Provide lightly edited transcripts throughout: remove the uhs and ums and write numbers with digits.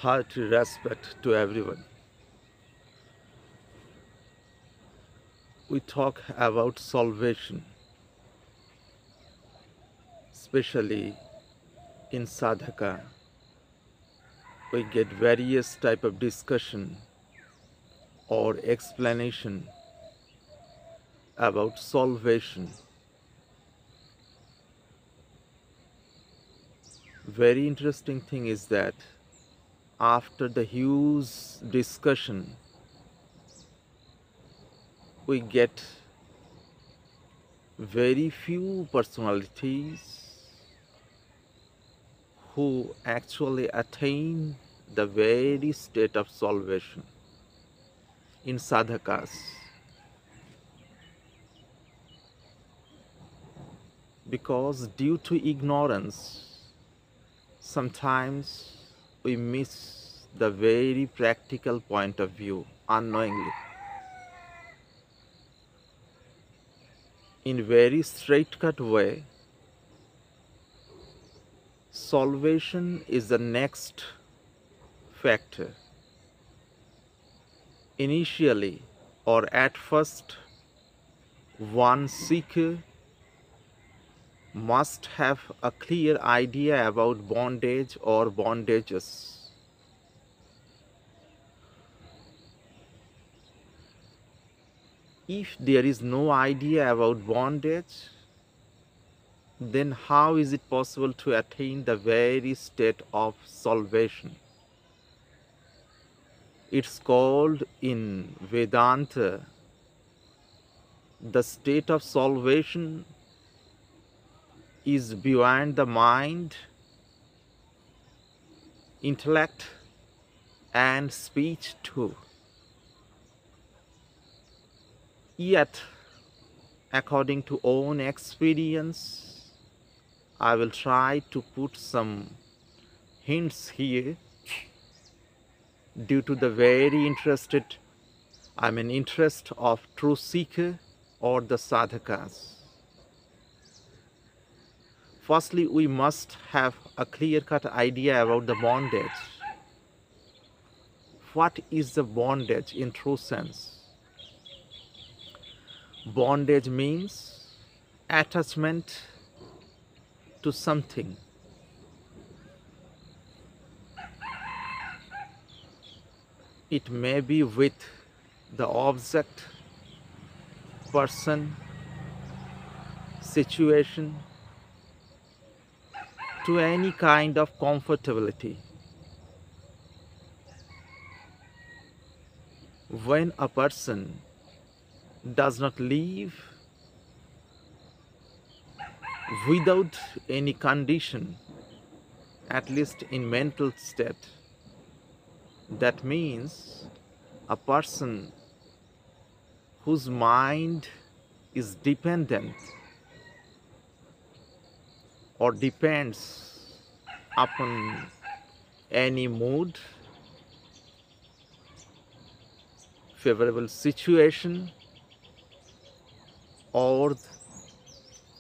Hearty respect to everyone. We talk about salvation, especially in sadhaka. We get various type of discussion or explanation about salvation. Very interesting thing is that after the huge discussion, we get very few personalities who actually attain the very state of salvation in sadhakas, because due to ignorance sometimes we miss the very practical point of view unknowingly. In very straight cut way, salvation is the next factor. Initially or at first, one seeker must have a clear idea about bondage or bondages. If there is no idea about bondage, then how is it possible to attain the very state of salvation? It's called in Vedanta the state of salvation is beyond the mind, intellect, and speech too. Yet, according to own experience, I will try to put some hints here due to the very interest of true seeker or the sadhakas. Firstly, we must have a clear-cut idea about the bondage. What is the bondage in true sense? Bondage means attachment to something. It may be with the object, person, situation, to any kind of comfortability. When a person does not live without any condition, at least in mental state, that means a person whose mind is dependent or depends upon any mood, favorable situation, or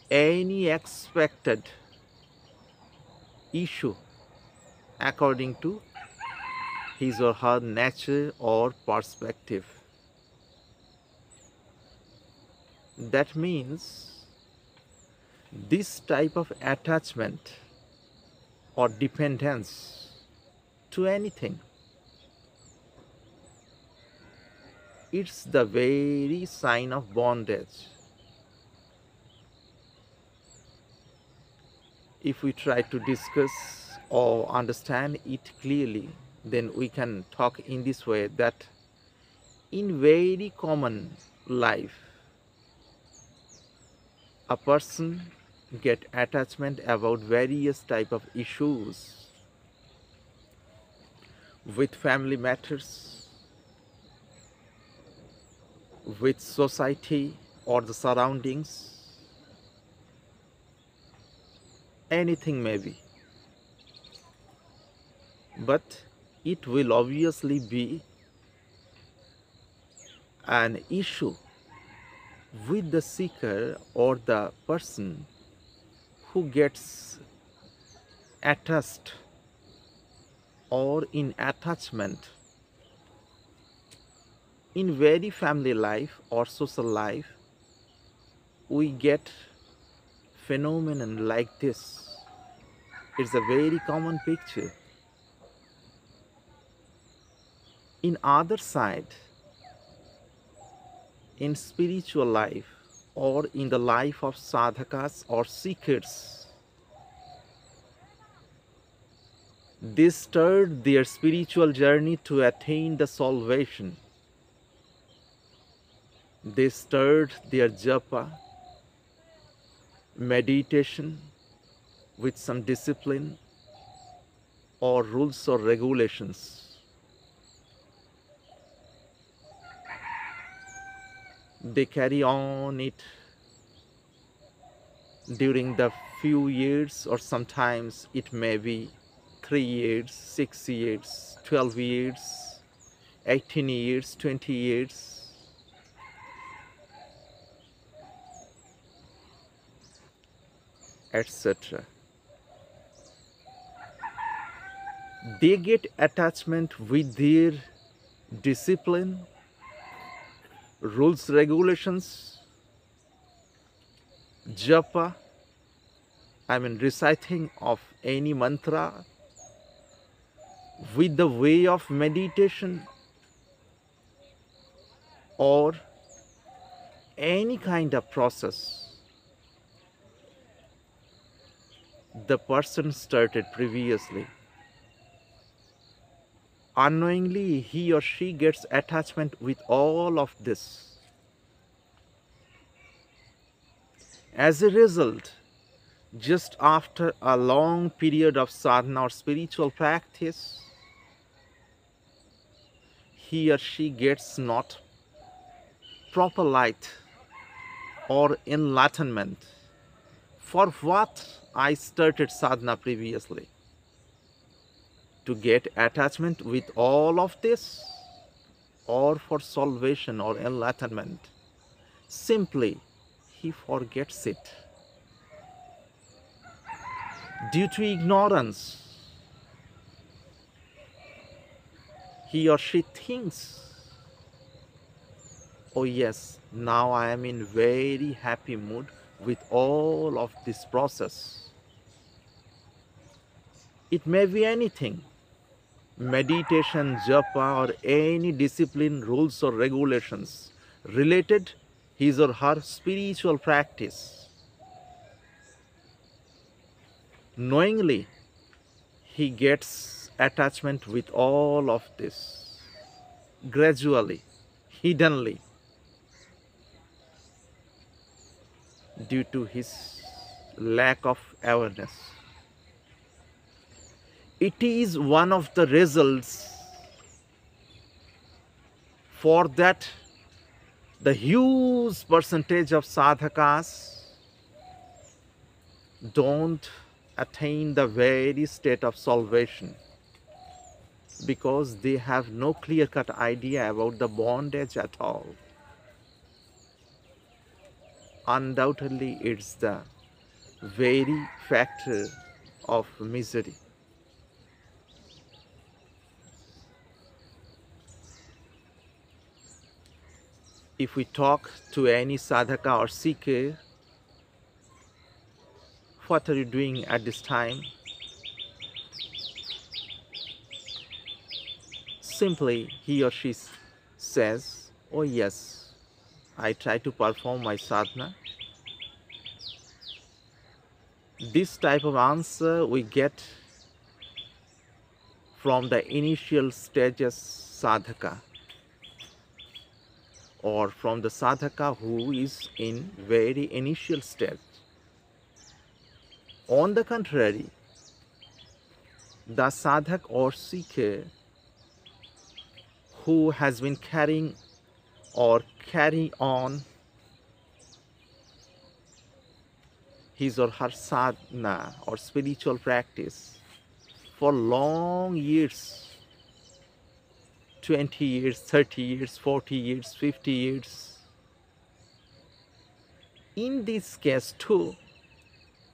any expected issue according to his or her nature or perspective. That means this type of attachment or dependence to anything, it's the very sign of bondage. If we try to discuss or understand it clearly, then we can talk in this way that in very common life, a person get attachment about various type of issues with family matters, with society or the surroundings, anything may be. But it will obviously be an issue with the seeker or the person who gets attached or in attachment, in very family life or social life, we get phenomenon like this. It's a very common picture. In other side, in spiritual life or in the life of sadhakas or seekers, they start their spiritual journey to attain the salvation. They start their japa, meditation with some discipline or rules or regulations. They carry on it during the few years, or sometimes it may be 3 years, 6 years, 12 years, 18 years, 20 years. Etc. They get attachment with their discipline, rules, regulations, japa, reciting of any mantra, with the way of meditation or any kind of process the person started previously. Unknowingly, he or she gets attachment with all of this. As a result, just after a long period of sadhana or spiritual practice, he or she gets not proper light or enlightenment for what I started sadhana previously. To get attachment with all of this, or for salvation or enlightenment. Simply, he forgets it. Due to ignorance, he or she thinks, oh yes, now I am in very happy mood with all of this process. It may be anything, meditation, japa, or any discipline, rules or regulations related his or her spiritual practice. Knowingly, he gets attachment with all of this, gradually, hiddenly, due to his lack of awareness. It is one of the results for that the huge percentage of sadhakas don't attain the very state of salvation, because they have no clear-cut idea about the bondage at all. Undoubtedly, it's the very factor of misery. If we talk to any sadhaka or seeker, what are you doing at this time? Simply, he or she says, oh yes, I try to perform my sadhana. This type of answer we get from the initial stages sadhaka, or from the sadhaka who is in very initial stage. On the contrary, the sadhak or seeker who has been carrying or carry on his or her sadhana or spiritual practice for long years, 20 years, 30 years, 40 years, 50 years. In this case too,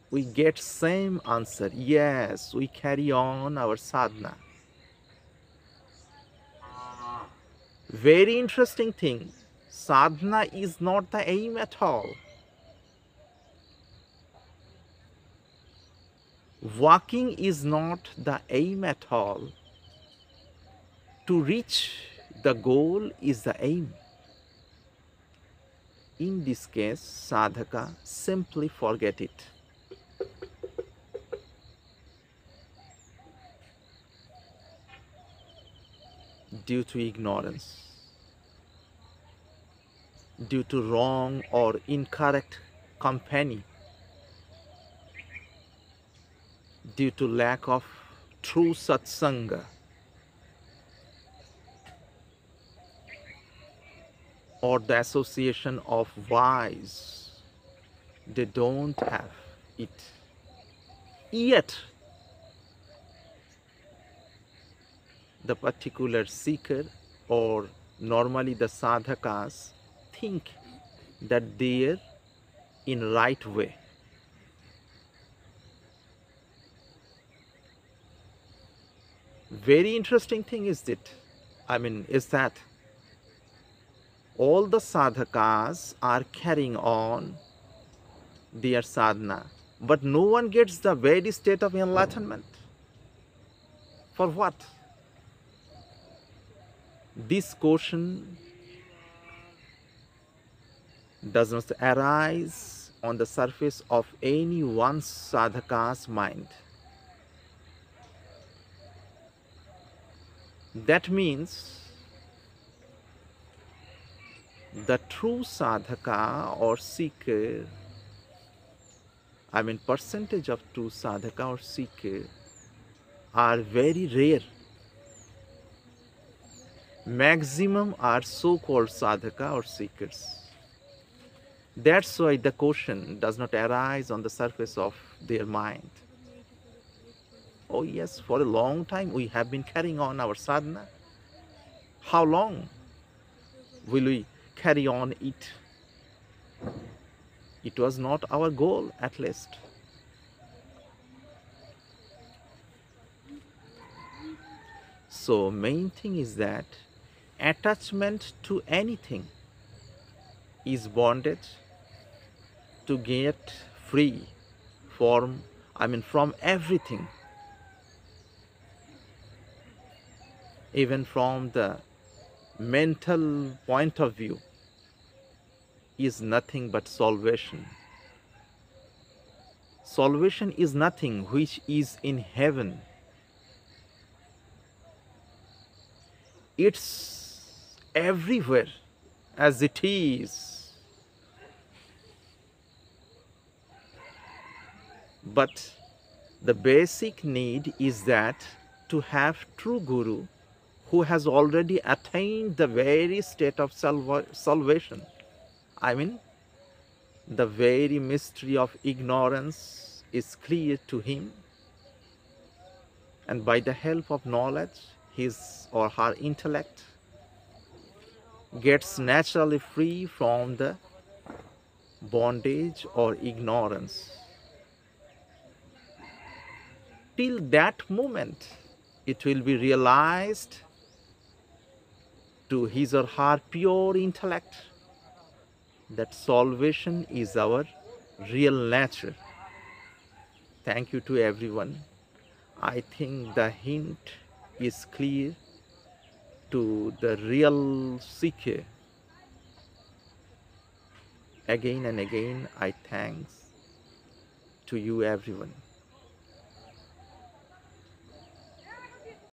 we get same answer. Yes, we carry on our sadhana. Very interesting thing, sadhana is not the aim at all. Walking is not the aim at all. To reach the goal is the aim. In this case, sadhaka simply forget it. Due to ignorance, due to wrong or incorrect company, due to lack of true satsanga, or the association of wise, they don't have it. Yet, the particular seeker or normally the sadhakas think that they're in right way. Very interesting thing is that all the sadhakas are carrying on their sadhana, but no one gets the very state of enlightenment. For what? This question does not arise on the surface of any one sadhaka's mind. That means the true sadhaka or seeker, percentage of true sadhaka or seeker are very rare. Maximum are so-called sadhaka or seekers. That's why the question does not arise on the surface of their mind. Oh yes, for a long time we have been carrying on our sadhana. How long will we carry on it? It was not our goal, at least. So main thing is that attachment to anything is bondage. To get free from everything, even from the mental point of view, is nothing but salvation. Salvation is nothing which is in heaven. It's everywhere as it is. But the basic need is that to have true guru who has already attained the very state of salvation. The very mystery of ignorance is clear to him, and by the help of knowledge, his or her intellect gets naturally free from the bondage or ignorance. Till that moment, it will be realized to his or her pure intellect that salvation is our real nature. Thank you to everyone. I think the hint is clear to the real seeker. Again and again, I thanks to you everyone.